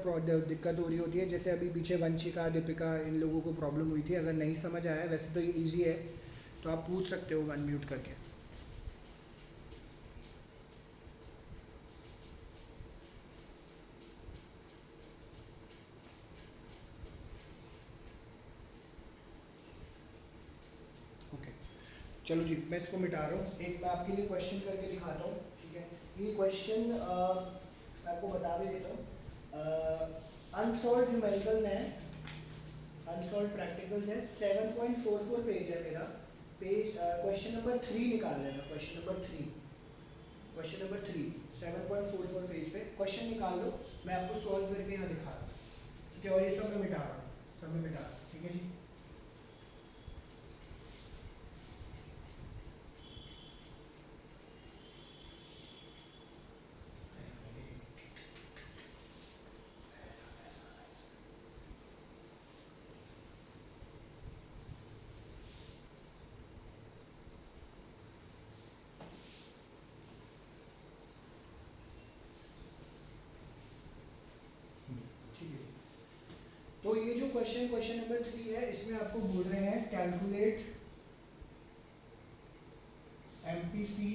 दिक्कत हो रही होती है, जैसे अभी पीछे वंशिका, दीपिका, इन लोगों को प्रॉब्लम हुई थी। अगर नहीं समझ आया, वैसे तो ये ईजी है, तो आप पूछ सकते हो अनम्यूट करके। ओके, चलो जी, मैं इसको मिटा रहा हूँ। एक मैं आपके लिए क्वेश्चन करके दिखाता हूँ। ठीक है, ये क्वेश्चन मैं आपको बता भी देता हूँ। अनसॉल्व न्यूमेरिकल्स हैं, अनसॉल्व प्रैक्टिकल्स है, 7.44 पेज है मेरा। पेज क्वेश्चन नंबर 3 निकाल लेना, क्वेश्चन नंबर 3, 7.44 पेज पे क्वेश्चन निकाल लो। मैं आपको सॉल्व करके यहाँ दिखा रहा हूँ। ठीक है, और ये सब मैं मिटा रहा हूँ, सब मैं मिटा रहा हूँ। ठीक है जी, ठीक है। तो ये जो क्वेश्चन नंबर 3 है, इसमें आपको बोल रहे हैं कैलकुलेट एमपीसी।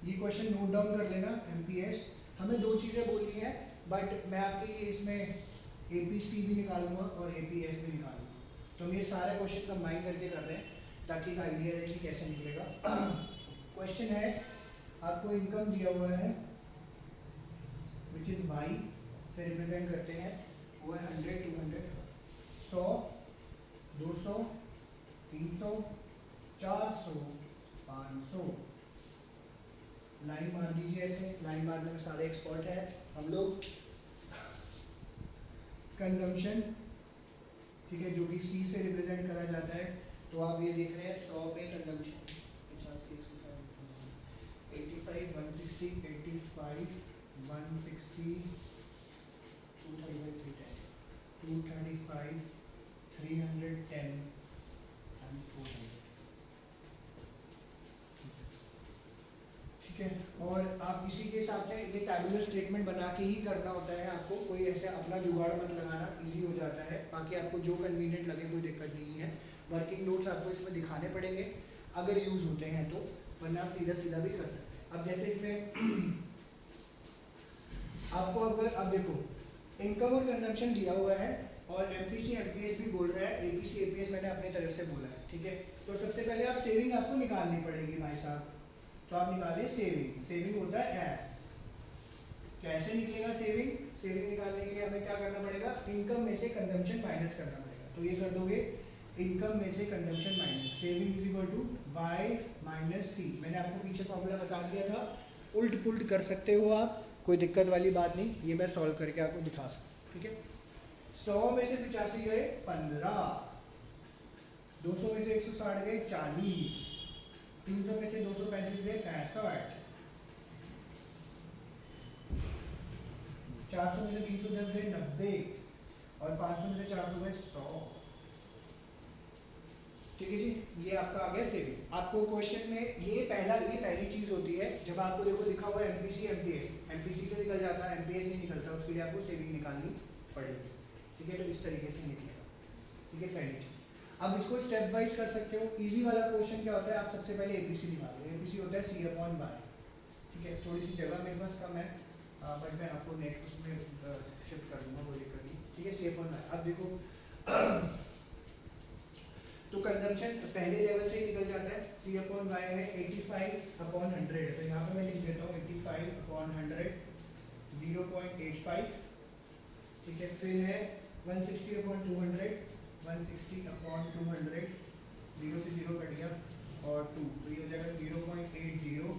ये क्वेश्चन नोट डाउन कर लेना, एमपीएस। हमें दो चीज़ें बोलनी है, बट मैं आपके लिए इसमें एपीसी भी निकालूंगा और एपीएस भी निकालूंगा। तो हम ये सारे क्वेश्चन कंबाइन करके कर रहे हैं ताकि एक आइडिया रहे कि कैसे निकलेगा। क्वेश्चन है, आपको इनकम दिया हुआ है विच इज़ वाई से रिप्रेजेंट करते हैं, वो है 100, 200, 100, 200, 300, 400, 500। लाइन मार दीजिए ऐसे, लाइन मारने में सारे एक्सपर्ट है हम लोग। कंजम्पशन, ठीक है, जो कि सी से रिप्रेजेंट करा जाता है। तो आप ये देख रहे हैं 100 पे कंजम्पशन 50 के 160, 85, 160, 85, 160, 235, 310, 235, 310 and 400। ठीक है, और आप इसी के हिसाब से ये टैबुलर स्टेटमेंट बना के ही करना होता है आपको। कोई ऐसे अपना जुगाड़ मत लगाना, इजी हो जाता है। बाकी आपको जो कन्वीनियंट लगे कोई दिक्कत नहीं है। वर्किंग नोट्स आपको इसमें दिखाने पड़ेंगे अगर यूज़ होते हैं तो, वरना आप सीधा सीधा भी कर सकते हैं। अब जैसे इसमें आपको अगर, अब देखो इनकम और कंजम्पशन दिया हुआ है और एमपीसी एमपीएस भी बोल रहा है, एपीसी एपीएस मैंने अपनी तरफ से बोला है। ठीक है, तो सबसे पहले आप सेविंग आपको निकालनी पड़ेगी भाई साहब। तो आप निकालें सेविंग। सेविंग होता है एस। कैसे निकलेगा सेविंग? सेविंग निकालने के लिए हमें क्या करना पड़ेगा? इनकम में से कंजम्पशन माइनस करना पड़ेगा। तो ये कर दोगे, इनकम में से consumption minus, saving is equal to Y minus C. मैंने आपको पीछे फॉर्मूला बता दिया था, उल्ट पुल्ट कर सकते हो आप, कोई दिक्कत वाली बात नहीं। ये मैं सॉल्व करके आपको दिखा सकता हूँ। ठीक है, 100 में से 85 गए 15, 200 में से 160 गए 40, 300 में से 235 गए 65, 400 में से 310 गए 90 और 500 में से 400 गए 100। ठीक है जी, ये आपका आ गया सेविंग। आपको क्वेश्चन में ये पहली चीज होती है, जब आपको देखो लिखा हुआ है एमपीसी एमपीएस, एमपीसी तो निकल जाता है, एमपीएस नहीं निकलता, उसके लिए आपको सेविंग निकालनी पड़ेगी। ठीक है, तो इस तरीके से निकलेगा। ठीक है, पहली चीज। अब इसको स्टेप वाइज कर सकते हो। इजी वाला क्वेश्चन क्या होता है, आप सबसे पहले एपीसी निकालो। एपीसी होता है सी अपॉन बाय, ठीक है। थोड़ी सी जगह मेरे पास कम है, बट मैं आपको नेक्स्ट उसमें शिफ्ट कर दूंगा, कोई दिक्कत नहीं, ठीक है। सी अपॉन बाय, अब देखो तो कंजम्पशन पहले लेवल से ही निकल जाता है। सी अपॉन वाई है 85 अपॉन 100 है, तो यहाँ पे मैं लिख देता हूँ 85 अपॉन 100 0.85, ठीक है। फिर है 160 अपॉन 200 160 अपॉन 200, 0 से 0 कट गया और 2, तो ये हो जाएगा 0.80,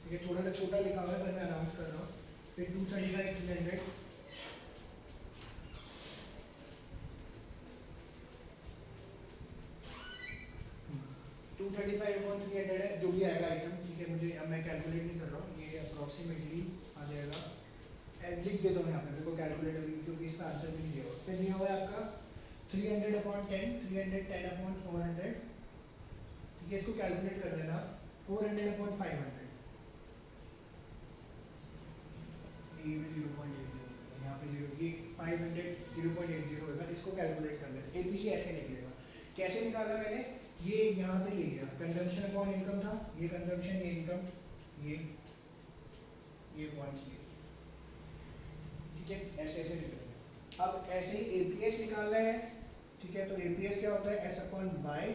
ठीक है। थोड़ा सा छोटा लिखा हुआ है पर मैं अनाउंस कर रहा हूँ। फिर 235 300 235 अपॉन 300 है, जो भी आएगा आइटम, ठीक है। मुझे अब मैं कैलकुलेट नहीं कर रहा हूँ, ये अप्रॉक्सीमेटली आ जाएगा। लिख देता हूँ यहाँ पे, मेरे को कैलकुलेट अभी क्योंकि इसका आंसर भी नहीं दिया हुआ। फिर दिया हुआ है आपका 300 अपॉन 10 310 अपॉन 400, ठीक है। इसको कैलकुलेट कर लेना। 400 अपॉन 500, ये भी 0.80, यहाँ पे 0, ये 500 0.80 होगा। इसको कैलकुलेट कर लेना। एपीसी ऐसे निकलेगा। कैसे निकाला मैंने, ये यहाँ पे ले गया, कंजम्पशन अपॉन इनकम था, ये कंजम्पशन, ये इनकम, ये पॉइंट्स लिए, ठीक है। ऐसे ऐसे निकलेगा। अब ऐसे ही एपीएस निकालना है, ठीक है। तो एपीएस क्या होता है, एस अपॉन वाई।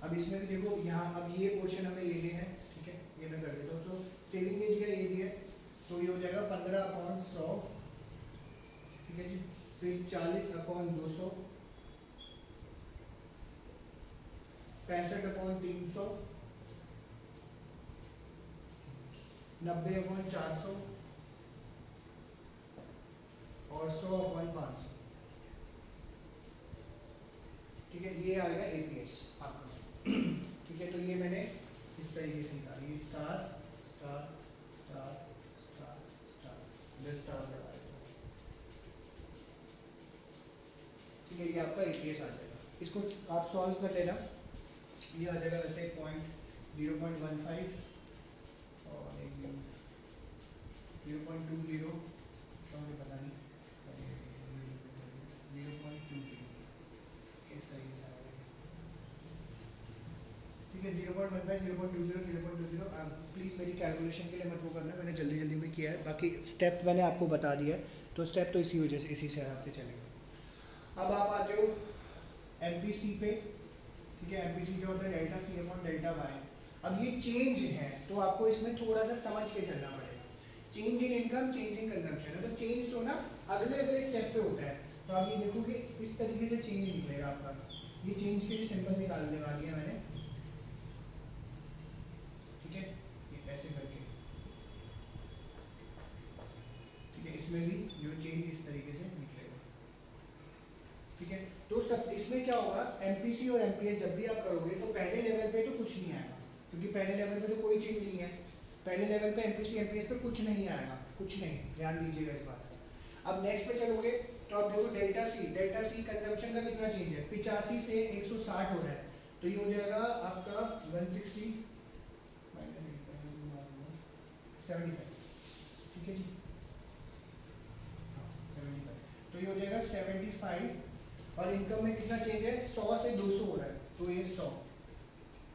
अब इसमें भी देखो यहाँ, अब ये पोर्शन हमें लेने हैं, ठीक है। ये मैं कर देता हूँ। सो सेविंग ने दिया, ये दिया, तो ये हो जाएगा 15 अपॉन 100, ठीक है जी। फिर 40 अपॉन 200, 65 अपॉन 300, 90 अपॉन 400 और 100 अपॉन 500, ठीक है। ये आ गया एपीएस आपका, ठीक है। तो ये मैंने इस तरीके से निकाली, ये star star star star star, इधर स्टार लगा देता हूं, ठीक है। ये आपका एपीएस आ जाएगा। इसको आप सॉल्व कर लेना। ये आ जाएगा वैसे 0.15 और एक 0.20, इसका मुझे पता नहीं, 0.20 इस तरीके से आएगा, ठीक है। 0.15 0.20 0.20। प्लीज़ मेरी कैलकुलेशन के लिए मत वो करना, मैंने जल्दी जल्दी में किया है। बाकी स्टेप मैंने आपको बता दिया है, तो स्टेप तो इसी वजह से, इसी से हिसाब से चलेगा। अब आप आते हो एमपीसी पे, ठीक है। एमपीसी क्या होता है, delta C upon delta Y. अब ये चेंज है, तो आपको इसमें थोड़ा सा समझ के चलना पड़ेगा। Change in income, change in consumption है, तो चेंज तो ना अगले अगले स्टेप पे होता है। तो आप ये देखोगे इस तरीके से चेंज निकलेगा आपका। ये चेंज के लिए सिंपल लगा दिया मैंने, ठीक है। ये ऐसे करके, ठीक है। इसमें भी जो चेंज इस तरीके से निकलेगा, ठीक है। तो सब इसमें क्या होगा, एमपीसी और एमपीएस जब भी आप करोगे तो पहले लेवल पे तो कुछ नहीं आएगा, क्योंकि पहले लेवल पे तो कोई चेंज नहीं है। पहले लेवल पे एमपीसी एमपीएस पे कुछ नहीं आएगा, कुछ नहीं, ध्यान दीजिएगा इस बात का। अब नेक्स्ट पे चलोगे तो आप देखो डेल्टा सी कंजम्पशन का कितना चेंज है, 85 से 160 हो रहा है, तो ये हो जाएगा आपका 160 75, ठीक है जी। हाँ 75, तो ये हो जाएगा 75। और इनकम में कितना चेंज है, 100 से 200 हो रहा है, तो ये 100,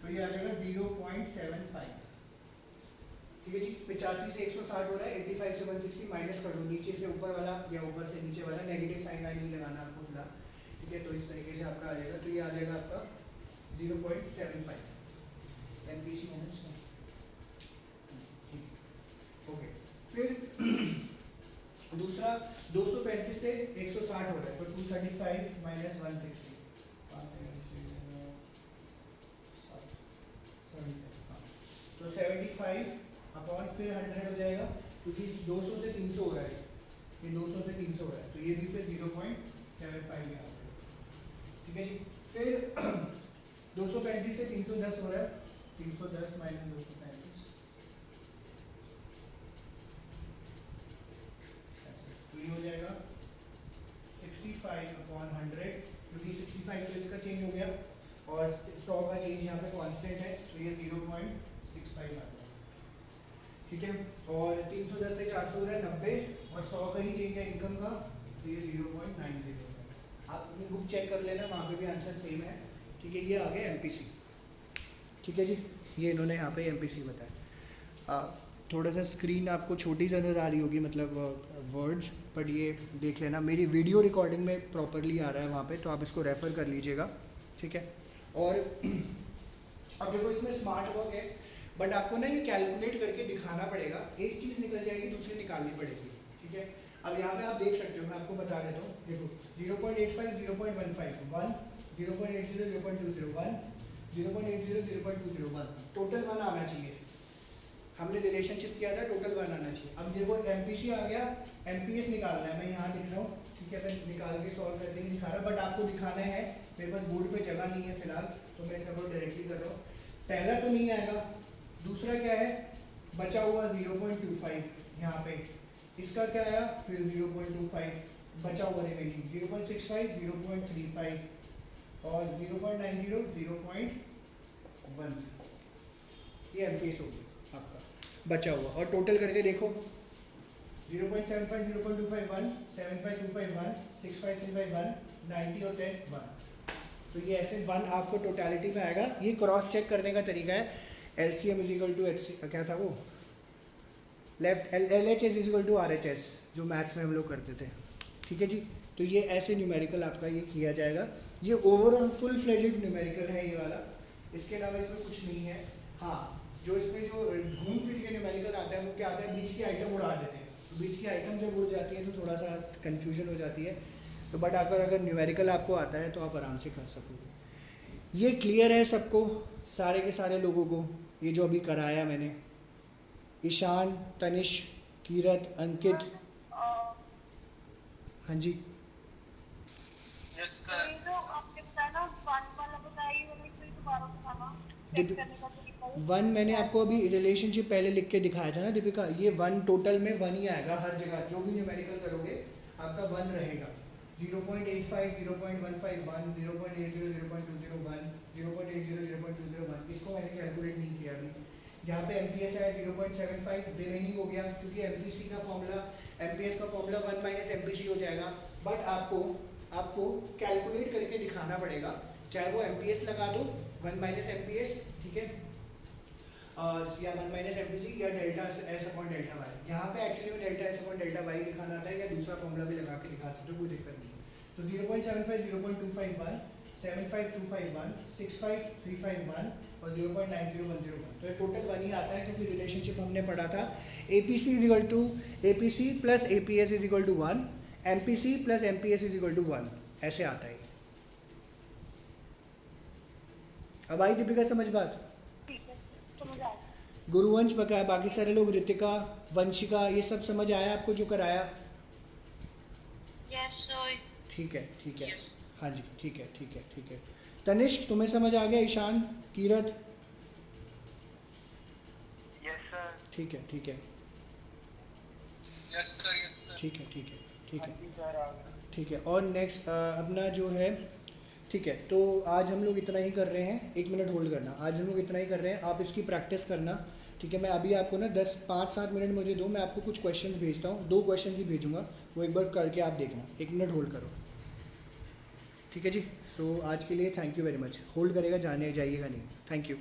तो ये आ जाएगा 0.75, ठीक है जी। 85 से 160 हो रहा है, 85 से 160 माइनस कर दो, नीचे से ऊपर वाला या ऊपर से नीचे वाला, नेगेटिव साइन लाइन नहीं लगाना आपको फिलहाल, ठीक है। तो इस तरीके से आपका आ जाएगा, तो ये आ जाएगा आपका 0.75 एमपीसी माइनस, ओके। फिर दूसरा 235 से 160 हो रहा है, तो 235 माइनस 160, तो 75 अपॉन फिर 100 हो जाएगा, क्योंकि 200 से 300 हो रहा है, ये 200 से 300 हो रहा है, तो ये भी फिर 0.75 यहाँ पे, ठीक है जी। फिर 235 से 310 हो रहा है, 310 माइनस 235, तो ये हो जाएगा 65 अपॉन 100, क्योंकि 65 तो इसका चेंज हो गया और 100 का चेंज यहाँ पे कांस्टेंट है, तो ये 0.65 आ गया, ठीक है। और 310 से 400 हो रहा है 90, और 100 का ही चेंज है इनकम का, तो ये 0.90 है। आप अपनी बुक चेक कर लेना, वहाँ पे भी आंसर सेम है। ठीक है, ये आ गया MPC। ठीक है जी, ये इन्होंने यहाँ पे MPC बताया। थोड़ा सा स्क्रीन आपको छोटी सी नज़र आ रही होगी, मतलब वर्ड्स, पर ये देख लेना, मेरी वीडियो रिकॉर्डिंग में प्रॉपरली आ रहा है वहाँ पे, तो आप इसको रेफ़र कर लीजिएगा। ठीक है, और अब देखो इसमें स्मार्ट वर्क है, बट आपको ना ये कैलकुलेट करके दिखाना पड़ेगा। एक चीज़ निकल जाएगी, दूसरी निकालनी पड़ेगी। ठीक है, अब यहाँ पे आप देख सकते हो, मैं आपको बता देता हूँ। देखो 0.85 0.15 1 0.80 0.20 1 0.80 0.201, टोटल 1 आना चाहिए। हमने रिलेशनशिप किया था, टोटल 1 आना चाहिए। अब देखो MPC आ गया, MPS निकालना है, मैं यहाँ लिख रहा हूँ। ठीक है, मैं निकाल के सॉल्व करके नहीं दिखा रहा, बट आपको दिखाना है। मेरे पास बोर्ड पे जगह नहीं है फिलहाल, तो मैं इसका डायरेक्टली कर रहा हूँ। पहला तो नहीं आएगा, दूसरा क्या है, बचा हुआ 0.25 यहाँ पे, इसका क्या आया, फिर 0.25 बचा हुआ रिमेनिंग 0.65 0.35 और 0.90 0.10, ये MPS हो गया आपका बचा हुआ। और टोटल करके देखो 0.75 0.25 1 75 25 1 65 35 1 90 और 10 1, तो ये ऐसे 1 आपको टोटलिटी में आएगा। ये क्रॉस चेक करने का तरीका है। LCM इजिकल टू क्या था वो, left LHS is equal to RHS, जो मैथ्स में हम लोग करते थे। ठीक है जी, तो ये ऐसे न्यूमेरिकल आपका ये किया जाएगा। ये ओवरऑल फुल फ्लेजेड न्यूमेरिकल है ये वाला, इसके अलावा इसमें कुछ नहीं है। हाँ, जो इसमें जो घूम फिर के न्यूमेरिकल आता है वो क्या आता है, बीच की आइटम उड़ा देते हैं। तो बीच की आइटम जब उड़ जाती है तो थोड़ा सा कन्फ्यूजन हो जाती है। तो बट अगर न्यूमेरिकल आपको आता है तो आप आराम से कर सकोगे। ये क्लियर है सबको, सारे के सारे लोगों को, ये जो अभी कराया मैंने, ईशान, तनिष, कीरत, अंकित, हाँ जी। Yes sir. जो आपने बताया ना 1 वाला बताइए, वाला फिर दोबारा बताना चेक करने का तरीका है। 1 मैंने आपको अभी रिलेशनशिप पहले लिख के दिखाया था ना दीपिका, ये 1 टोटल में 1 ही आएगा हर जगह, जो भी न्यूमेरिकल करोगे आपका 1 रहेगा। 0.85 0.15 1 0.80 0.201 0.80 0.201, इसको मैंने कैलकुलेट नहीं किया अभी। यहाँ पे MPS है 0.75, रिमेनिंग हो गया, क्योंकि MPC का फॉर्मूला, MPS का फॉर्मूला 1 माइनस MPC हो जाएगा। बट आपको कैलकुलेट करके दिखाना पड़ेगा, चाहे वो MPS लगा दो 1 माइनस MPS, ठीक है, या 1 माइनस MPC या delta S upon delta Y. यहाँ पे एक्चुअली में delta S upon delta Y दिखाना था, या दूसरा फॉर्मूला भी लगा के दिखा सकते हो, कोई दिक्कत नहीं। तो 0.75 0.251 75251 65351 और 0.90101, तो ये टोटल 1 ही आता है, क्योंकि रिलेशनशिप हमने पढ़ा था APC plus APS is equal to 1, MPC plus MPS is equal to 1, ऐसे आता है। अब आई दीपिका समझ बात? ठीक है, समझ आया। गुरुवंश बका, बाकी सारे लोग, रितिका, वंशिका, ये सब समझ आया आपको जो कराया? Yes sir. ठीक है, ठीक है, Yes. हाँ जी, ठीक है, ठीक है, ठीक है। तनिष्क, तुम्हें समझ आ गया? ईशान, कीरत? Yes sir. ठीक है, ठीक है, यस सर, यस सर। ठीक है, ठीक है, ठीक है, सर आ गया। ठीक है। और नेक्स्ट अपना जो है, ठीक है, तो आज हम लोग इतना ही कर रहे हैं। 1 मिनट होल्ड करना, आज हम लोग इतना ही कर रहे हैं, आप इसकी प्रैक्टिस करना। ठीक है, मैं अभी आपको ना 5-7 मिनट मुझे दो, मैं आपको कुछ क्वेश्चंस भेजता हूँ, 2 क्वेश्चंस ही भेजूंगा, वो एक बार करके आप देखना। 1 मिनट होल्ड करो, ठीक है जी। सो आज के लिए thank you very much. Hold करेगा, जाइएगा नहीं। Thank you.